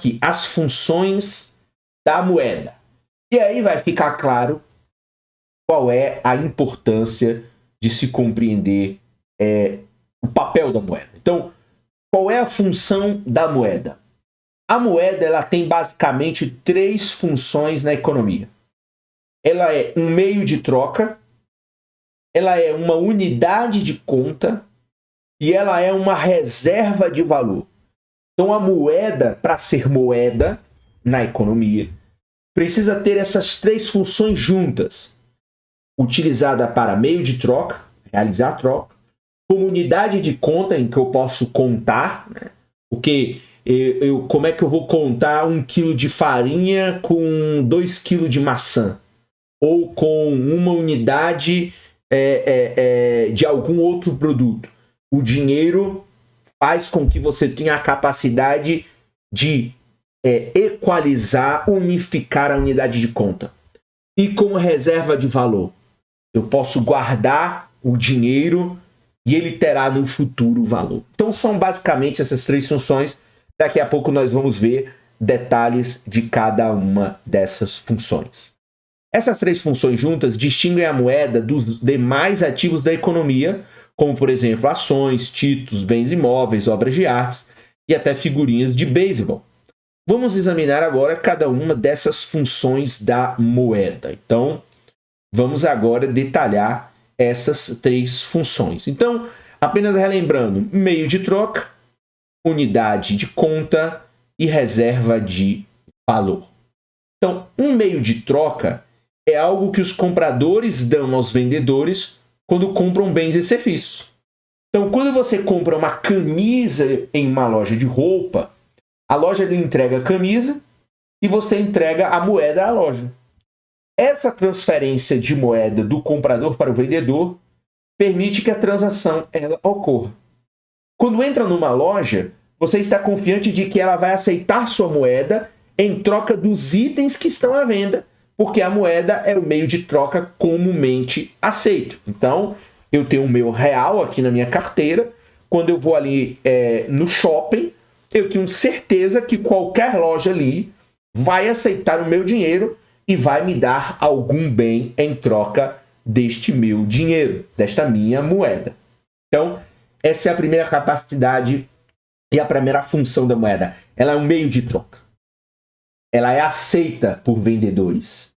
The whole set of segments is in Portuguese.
aqui as funções da moeda. E aí vai ficar claro qual é a importância de se compreender o papel da moeda. Então, qual é a função da moeda? A moeda ela tem basicamente 3 funções na economia. Ela é um meio de troca, ela é uma unidade de conta e ela é uma reserva de valor. Então, a moeda, para ser moeda na economia, precisa ter essas 3 funções juntas. Utilizada para meio de troca, realizar a troca, como unidade de conta em que eu posso contar, né? Porque como é que eu vou contar 1 quilo de farinha com 2 quilos de maçã? Ou com uma unidade de algum outro produto? O dinheiro faz com que você tenha a capacidade de equalizar, unificar a unidade de conta. E como reserva de valor? Eu posso guardar o dinheiro e ele terá no futuro valor. Então são basicamente essas 3 funções. Daqui a pouco nós vamos ver detalhes de cada uma dessas funções. Essas 3 funções juntas distinguem a moeda dos demais ativos da economia, como por exemplo ações, títulos, bens imóveis, obras de artes e até figurinhas de beisebol. Vamos examinar agora cada uma dessas funções da moeda. Então, vamos agora detalhar essas 3 funções. Então, apenas relembrando, meio de troca, unidade de conta e reserva de valor. Então, um meio de troca é algo que os compradores dão aos vendedores quando compram bens e serviços. Então, quando você compra uma camisa em uma loja de roupa, a loja lhe entrega a camisa e você entrega a moeda à loja. Essa transferência de moeda do comprador para o vendedor permite que a transação ocorra. Quando entra numa loja, você está confiante de que ela vai aceitar sua moeda em troca dos itens que estão à venda, porque a moeda é o meio de troca comumente aceito. Então, eu tenho o meu real aqui na minha carteira. Quando eu vou ali no shopping, eu tenho certeza que qualquer loja ali vai aceitar o meu dinheiro e vai me dar algum bem em troca deste meu dinheiro, desta minha moeda. Então, essa é a primeira capacidade e a primeira função da moeda. Ela é um meio de troca. Ela é aceita por vendedores.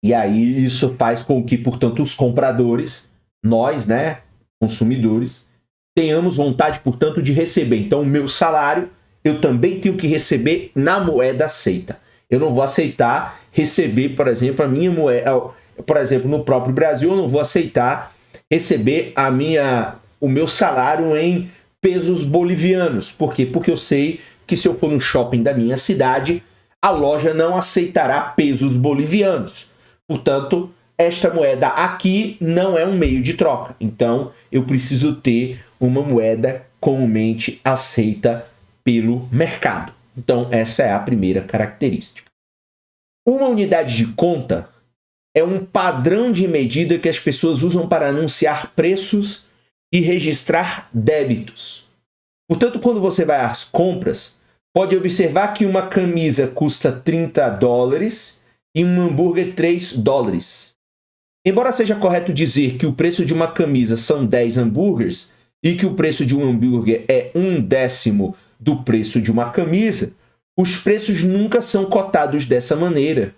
E aí isso faz com que, portanto, os compradores, nós, né, consumidores, tenhamos vontade, portanto, de receber. Então, o meu salário, eu também tenho que receber na moeda aceita. Eu não vou aceitar receber, por exemplo, a minha moeda. Por exemplo, no próprio Brasil, eu não vou aceitar receber o meu salário em pesos bolivianos. Por quê? Porque eu sei que se eu for no shopping da minha cidade, a loja não aceitará pesos bolivianos. Portanto, esta moeda aqui não é um meio de troca. Então, eu preciso ter uma moeda comumente aceita pelo mercado. Então, essa é a primeira característica. Uma unidade de conta é um padrão de medida que as pessoas usam para anunciar preços e registrar débitos. Portanto, quando você vai às compras, pode observar que uma camisa custa $30 e um hambúrguer $3. Embora seja correto dizer que o preço de uma camisa são 10 hambúrgueres e que o preço de um hambúrguer é 1/10 do preço de uma camisa, os preços nunca são cotados dessa maneira.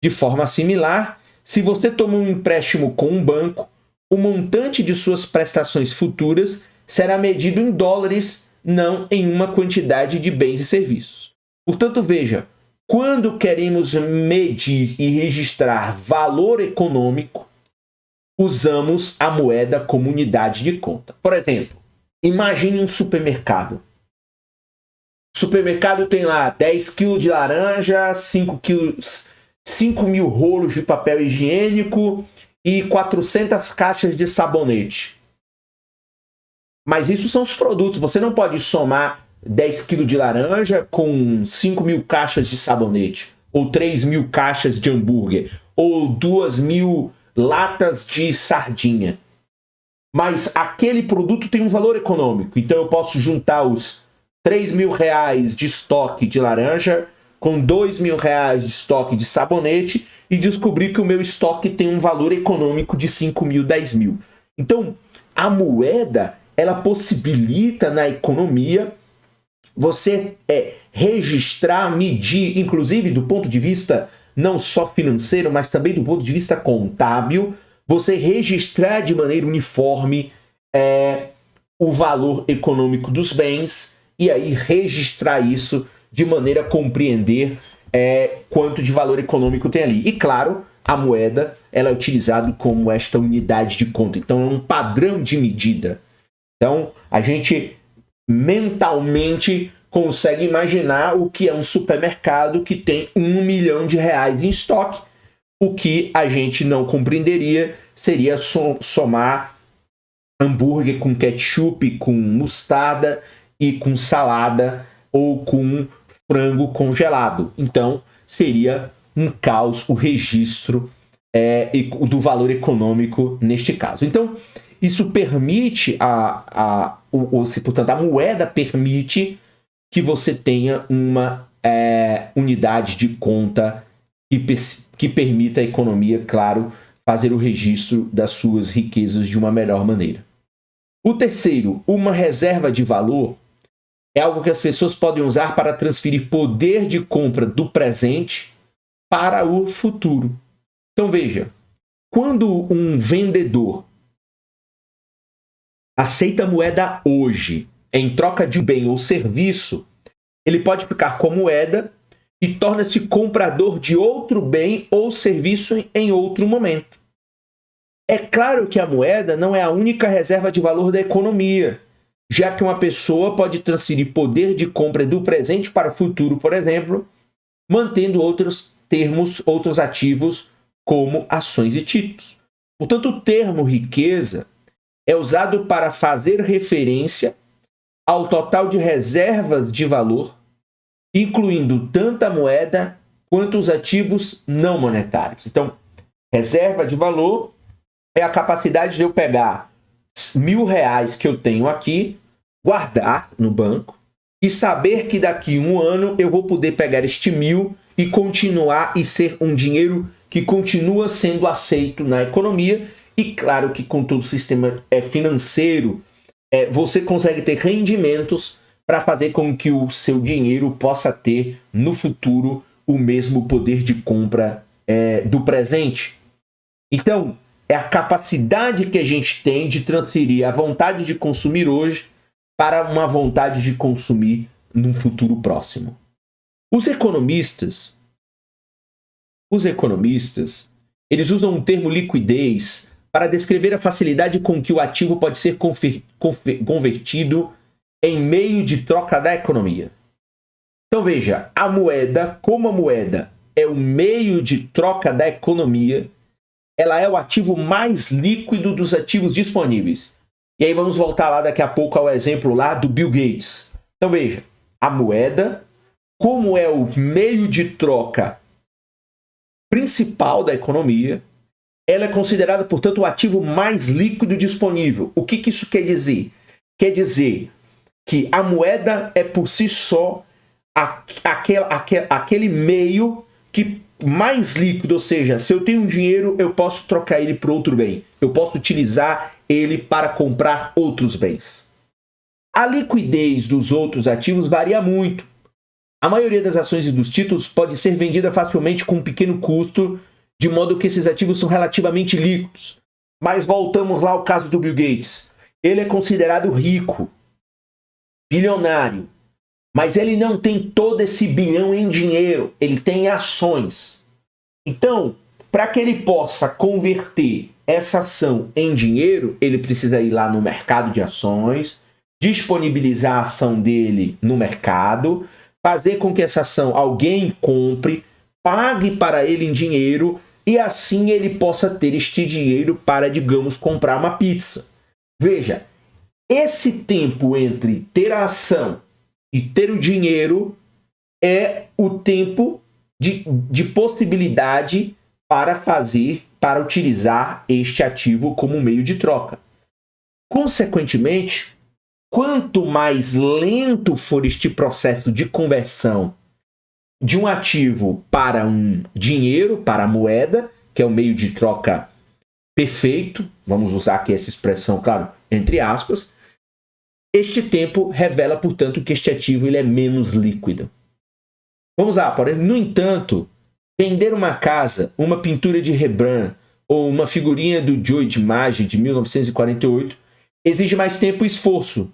De forma similar, se você toma um empréstimo com um banco, o montante de suas prestações futuras será medido em dólares, não em uma quantidade de bens e serviços. Portanto, veja, quando queremos medir e registrar valor econômico, usamos a moeda como unidade de conta. Por exemplo, imagine um supermercado. O supermercado tem lá 10 kg de laranja, 5 mil rolos de papel higiênico e 400 caixas de sabonete. Mas isso são os produtos. Você não pode somar 10 kg de laranja com 5 mil caixas de sabonete, ou 3 mil caixas de hambúrguer, ou 2 mil latas de sardinha. Mas aquele produto tem um valor econômico. Então eu posso juntar os R$ 3.000 de estoque de laranja, com R$ 2.000 de estoque de sabonete, e descobri que o meu estoque tem um valor econômico de 5.000, 10.000. Então, a moeda, ela possibilita na economia você registrar, medir, inclusive do ponto de vista não só financeiro, mas também do ponto de vista contábil, você registrar de maneira uniforme o valor econômico dos bens e aí registrar isso de maneira a compreender quanto de valor econômico tem ali. E claro, a moeda ela é utilizada como esta unidade de conta. Então é um padrão de medida. Então a gente mentalmente consegue imaginar o que é um supermercado que tem R$ 1 milhão em estoque. O que a gente não compreenderia seria somar hambúrguer com ketchup, com mostarda e com salada ou com frango congelado. Então, seria um caos o registro do valor econômico neste caso. Então, isso permite, portanto, a moeda permite que você tenha uma unidade de conta que permita à economia, claro, fazer o registro das suas riquezas de uma melhor maneira. O terceiro, uma reserva de valor, é algo que as pessoas podem usar para transferir poder de compra do presente para o futuro. Então veja, quando um vendedor aceita moeda hoje em troca de bem ou serviço, ele pode ficar com a moeda e torna-se comprador de outro bem ou serviço em outro momento. É claro que a moeda não é a única reserva de valor da economia, já que uma pessoa pode transferir poder de compra do presente para o futuro, por exemplo, mantendo outros termos, outros ativos, como ações e títulos. Portanto, o termo riqueza é usado para fazer referência ao total de reservas de valor, incluindo tanto a moeda quanto os ativos não monetários. Então, reserva de valor é a capacidade de eu pegar R$ 1.000 que eu tenho aqui, guardar no banco e saber que daqui a 1 ano eu vou poder pegar este 1.000 e continuar e ser um dinheiro que continua sendo aceito na economia. E claro que com todo o sistema financeiro, você consegue ter rendimentos para fazer com que o seu dinheiro possa ter no futuro o mesmo poder de compra do presente. Então, é a capacidade que a gente tem de transferir a vontade de consumir hoje para uma vontade de consumir num futuro próximo. Os economistas, eles usam o termo liquidez para descrever a facilidade com que o ativo pode ser convertido em meio de troca da economia. Então veja, a moeda, como a moeda é o meio de troca da economia, ela é o ativo mais líquido dos ativos disponíveis. E aí vamos voltar lá daqui a pouco ao exemplo lá do Bill Gates. Então veja, a moeda, como é o meio de troca principal da economia, ela é considerada, portanto, o ativo mais líquido disponível. O que isso quer dizer? Quer dizer que a moeda é por si só aquele meio que mais líquido, ou seja, se eu tenho um dinheiro, eu posso trocar ele por outro bem. Eu posso utilizar ele para comprar outros bens. A liquidez dos outros ativos varia muito. A maioria das ações e dos títulos pode ser vendida facilmente com um pequeno custo, de modo que esses ativos são relativamente líquidos. Mas voltamos lá ao caso do Bill Gates. Ele é considerado rico, bilionário, mas ele não tem todo esse bilhão em dinheiro, ele tem ações. Então, para que ele possa converter essa ação em dinheiro, ele precisa ir lá no mercado de ações, disponibilizar a ação dele no mercado, fazer com que essa ação alguém compre, pague para ele em dinheiro e assim ele possa ter este dinheiro para, digamos, comprar uma pizza. Veja, esse tempo entre ter a ação e ter o dinheiro é o tempo de possibilidade para utilizar este ativo como meio de troca. Consequentemente, quanto mais lento for este processo de conversão de um ativo para um dinheiro, para a moeda, que é o meio de troca perfeito, vamos usar aqui essa expressão, claro, entre aspas, este tempo revela, portanto, que este ativo ele é menos líquido. Vamos lá, porém, no entanto, vender uma casa, uma pintura de Rembrandt ou uma figurinha do Joe DiMaggio de 1948 exige mais tempo e esforço,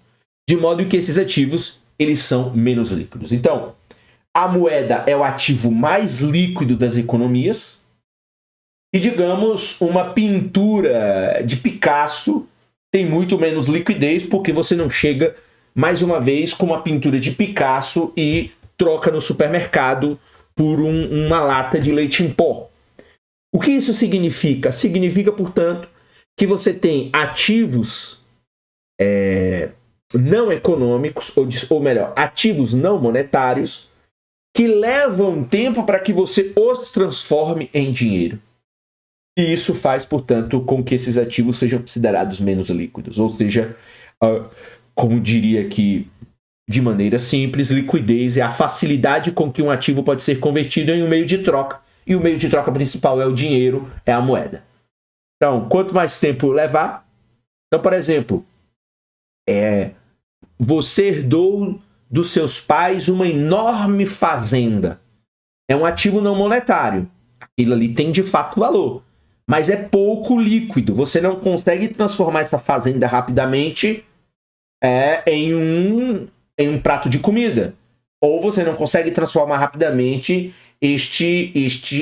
de modo que esses ativos eles são menos líquidos. Então, a moeda é o ativo mais líquido das economias e, digamos, uma pintura de Picasso tem muito menos liquidez porque você não chega, mais uma vez, com uma pintura de Picasso e troca no supermercado por uma lata de leite em pó. O que isso significa? Significa, portanto, que você tem ativos não econômicos, ou melhor, ativos não monetários, que levam tempo para que você os transforme em dinheiro. E isso faz, portanto, com que esses ativos sejam considerados menos líquidos. Ou seja, como diria aqui de maneira simples, liquidez é a facilidade com que um ativo pode ser convertido em um meio de troca. E o meio de troca principal é o dinheiro, é a moeda. Então, quanto mais tempo levar... Então, por exemplo, você herdou dos seus pais uma enorme fazenda. É um ativo não monetário. Aquilo ali tem de fato valor. Mas é pouco líquido. Você não consegue transformar essa fazenda rapidamente em um prato de comida. Ou você não consegue transformar rapidamente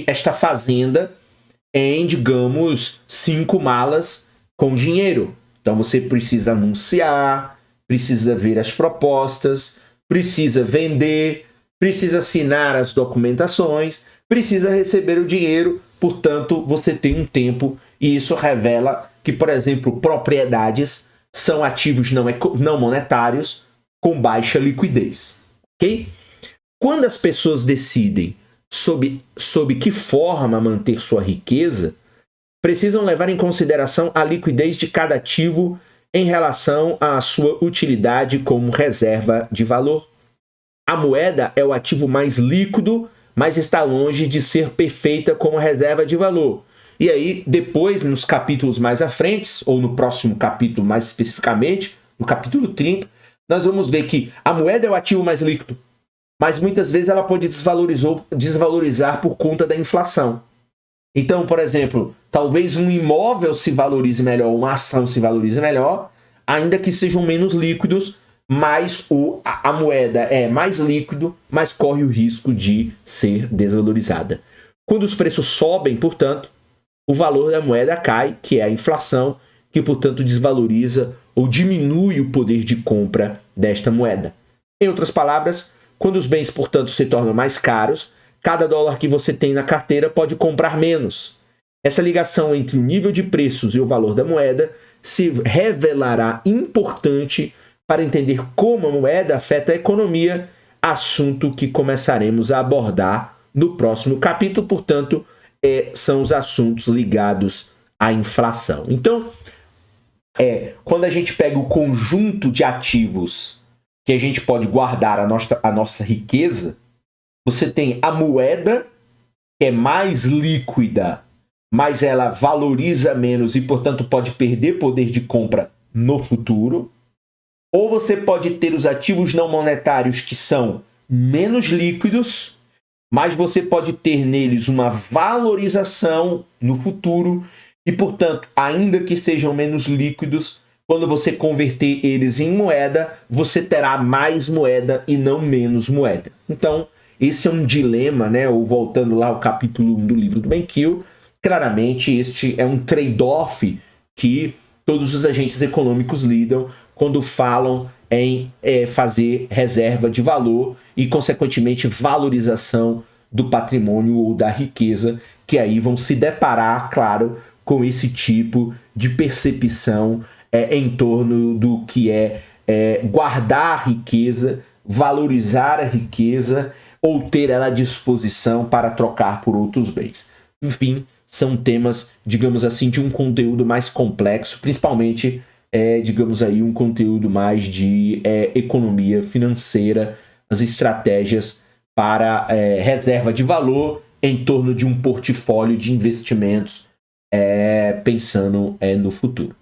esta fazenda em, digamos, 5 malas com dinheiro. Então você precisa anunciar, precisa ver as propostas, precisa vender, precisa assinar as documentações, precisa receber o dinheiro. Portanto, você tem um tempo, e isso revela que, por exemplo, propriedades são ativos não monetários com baixa liquidez. Ok? Quando as pessoas decidem sob que forma manter sua riqueza, precisam levar em consideração a liquidez de cada ativo em relação à sua utilidade como reserva de valor. A moeda é o ativo mais líquido, mas está longe de ser perfeita como reserva de valor. E aí, depois, nos capítulos mais à frente, ou no próximo capítulo mais especificamente, no capítulo 30, nós vamos ver que a moeda é o ativo mais líquido, mas muitas vezes ela pode desvalorizar por conta da inflação. Então, por exemplo, talvez um imóvel se valorize melhor, uma ação se valorize melhor, ainda que sejam menos líquidos, mas a moeda é mais líquido, mas corre o risco de ser desvalorizada. Quando os preços sobem, portanto, o valor da moeda cai, que é a inflação, que, portanto, desvaloriza ou diminui o poder de compra desta moeda. Em outras palavras, quando os bens, portanto, se tornam mais caros, cada dólar que você tem na carteira pode comprar menos. Essa ligação entre o nível de preços e o valor da moeda se revelará importante para entender como a moeda afeta a economia, assunto que começaremos a abordar no próximo capítulo, portanto, são os assuntos ligados à inflação. Então, quando a gente pega o conjunto de ativos que a gente pode guardar a nossa riqueza, você tem a moeda, que é mais líquida, mas ela valoriza menos e, portanto, pode perder poder de compra no futuro. Ou você pode ter os ativos não monetários que são menos líquidos, mas você pode ter neles uma valorização no futuro e, portanto, ainda que sejam menos líquidos, quando você converter eles em moeda, você terá mais moeda e não menos moeda. Então, esse é um dilema, né? Ou voltando lá ao capítulo 1 do livro do Ben-Quill, claramente este é um trade-off que todos os agentes econômicos lidam quando falam em fazer reserva de valor e, consequentemente, valorização do patrimônio ou da riqueza, que aí vão se deparar, claro, com esse tipo de percepção em torno do que guardar a riqueza, valorizar a riqueza ou ter ela à disposição para trocar por outros bens. Enfim, são temas, digamos assim, de um conteúdo mais complexo, principalmente digamos aí, um conteúdo mais de economia financeira, as estratégias para reserva de valor em torno de um portfólio de investimentos pensando no futuro.